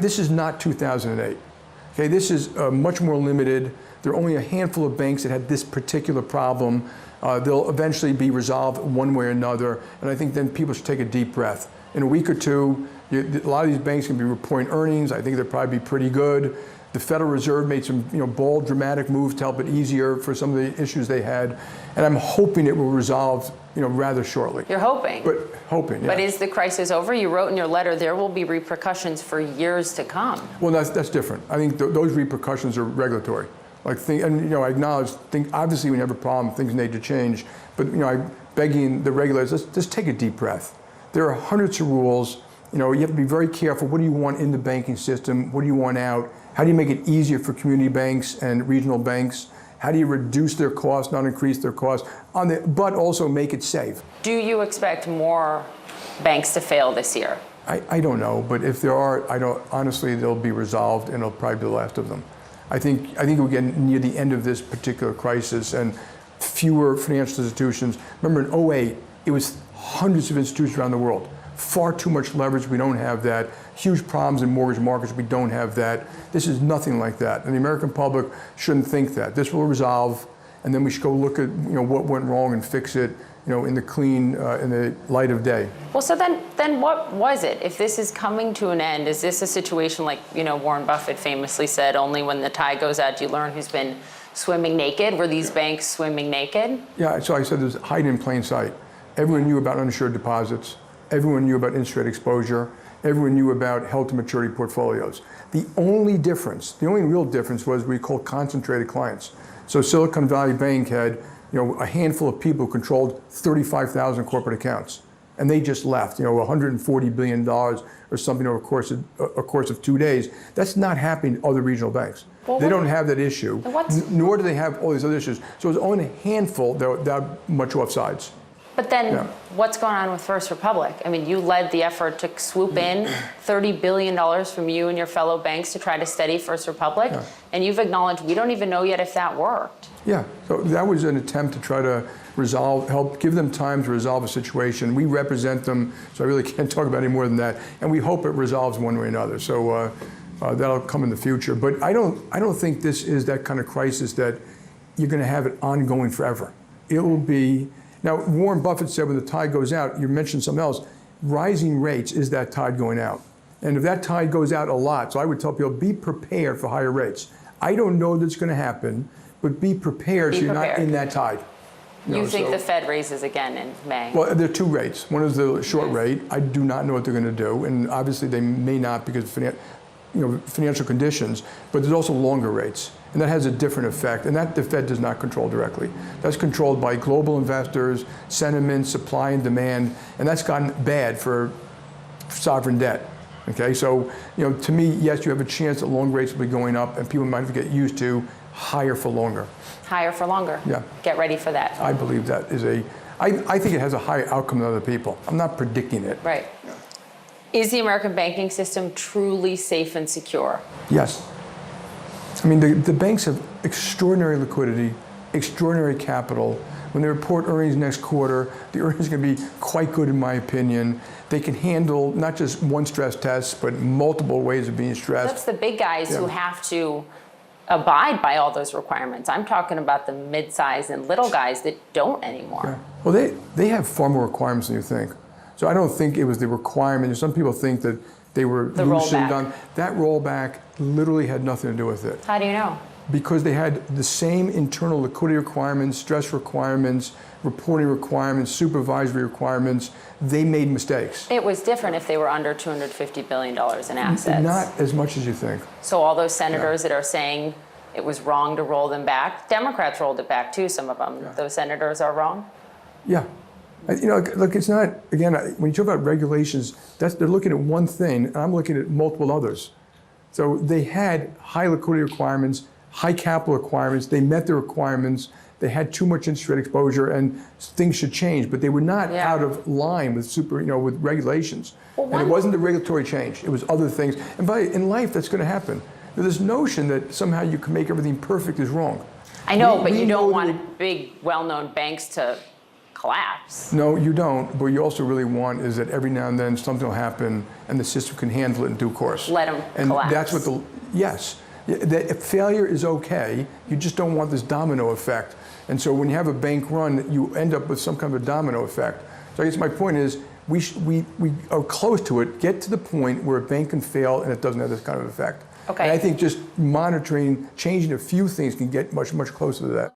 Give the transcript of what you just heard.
this is not 2008. Okay, this is much more limited. There are only a handful of banks that had this particular problem. They'll eventually be resolved one way or another, and I think then people should take a deep breath. In a week or two, a lot of these banks can be reporting earnings. I think they'll probably be pretty good. The Federal Reserve made some bold, dramatic moves to help it easier for some of the issues they had, and I'm hoping it will resolve rather shortly. You're hoping? But hoping, yeah. But is the crisis over? You wrote in your letter there will be repercussions for years to come. Well, that's different. I think those repercussions are regulatory. I acknowledge, obviously when you have a problem, things need to change, but I'm begging the regulators, just take a deep breath. There are hundreds of rules. You have to be very careful. What do you want in the banking system? What do you want out? How do you make it easier for community banks and regional banks? How do you reduce their costs, not increase their costs, but also make it safe? Do you expect more banks to fail this year? I don't know, but if there are, honestly, they'll be resolved and it'll probably be the last of them. I think we're getting near the end of this particular crisis and fewer financial institutions. Remember in 2008, it was hundreds of institutions around the world. Far too much leverage, we don't have that. Huge problems in mortgage markets, we don't have that. This is nothing like that. And the American public shouldn't think that. This will resolve, and then we should go look at what went wrong and fix it in the light of day. Well, so then what was it? If this is coming to an end, is this a situation like Warren Buffett famously said, only when the tide goes out do you learn who's been swimming naked? Were these banks swimming naked? Yeah, so I said there's hide in plain sight. Everyone knew about uninsured deposits. Everyone knew about interest rate exposure. Everyone knew about held to maturity portfolios. The only real difference was we called concentrated clients. So Silicon Valley Bank had a handful of people who controlled 35,000 corporate accounts. And they just left, $140 billion or something over a course of 2 days. That's not happening to other regional banks. Well, they don't have that issue, nor do they have all these other issues. So it's only a handful that are much offsides. But then what's going on with First Republic? I mean, you led the effort to swoop in $30 billion from you and your fellow banks to try to steady First Republic. Yeah. And you've acknowledged we don't even know yet if that worked. Yeah, so that was an attempt to try to help give them time to resolve a situation. We represent them, so I really can't talk about any more than that. And we hope it resolves one way or another. So that'll come in the future. But I don't think this is that kind of crisis that you're going to have it ongoing forever. It will be. Now, Warren Buffett said when the tide goes out, you mentioned something else, rising rates is that tide going out. And if that tide goes out a lot, so I would tell people, be prepared for higher rates. I don't know that's going to happen, but be prepared so you're not in that tide. You think the Fed raises again in May? Well, there are two rates. One is the short rate. I do not know what they're going to do, and obviously they may not because of financial conditions, but there's also longer rates. And that has a different effect, and that the Fed does not control directly. That's controlled by global investors, sentiment, supply and demand, and that's gotten bad for sovereign debt. Okay, so to me, yes, you have a chance that long rates will be going up, and people might get used to higher for longer. Higher for longer. Yeah. Get ready for that. I believe that is I think it has a higher outcome than other people. I'm not predicting it. Right. Yeah. Is the American banking system truly safe and secure? Yes. I mean, the banks have extraordinary liquidity, extraordinary capital. When they report earnings next quarter, the earnings are going to be quite good in my opinion. They can handle not just one stress test, but multiple ways of being stressed. That's the big guys who have to abide by all those requirements. I'm talking about the mid-size and little guys that don't anymore. Yeah. Well, they have far more requirements than you think. So I don't think it was the requirement. Some people think that they were loosened on. That rollback literally had nothing to do with it. How do you know? Because they had the same internal liquidity requirements, stress requirements, reporting requirements, supervisory requirements. They made mistakes. It was different if they were under $250 billion in assets. Not as much as you think. So all those senators that are saying it was wrong to roll them back, Democrats rolled it back too, some of them. Yeah. Those senators are wrong? Yeah. Look, it's not, again, when you talk about regulations, they're looking at one thing, and I'm looking at multiple others. So they had high liquidity requirements, high capital requirements, they met the requirements, they had too much interest rate exposure, and things should change, but they were not out of line with with regulations. Well, and it wasn't the regulatory change, it was other things. And in life, that's going to happen. This notion that somehow you can make everything perfect is wrong. I know, but you don't want big, well-known banks to collapse. No, you don't. What you also really want is that every now and then something will happen and the system can handle it in due course. Let them and collapse. That's what yes. If failure is okay, you just don't want this domino effect. And so when you have a bank run, you end up with some kind of a domino effect. So I guess my point is, we are close to it, get to the point where a bank can fail and it doesn't have this kind of effect. Okay. And I think just monitoring, changing a few things can get much, much closer to that.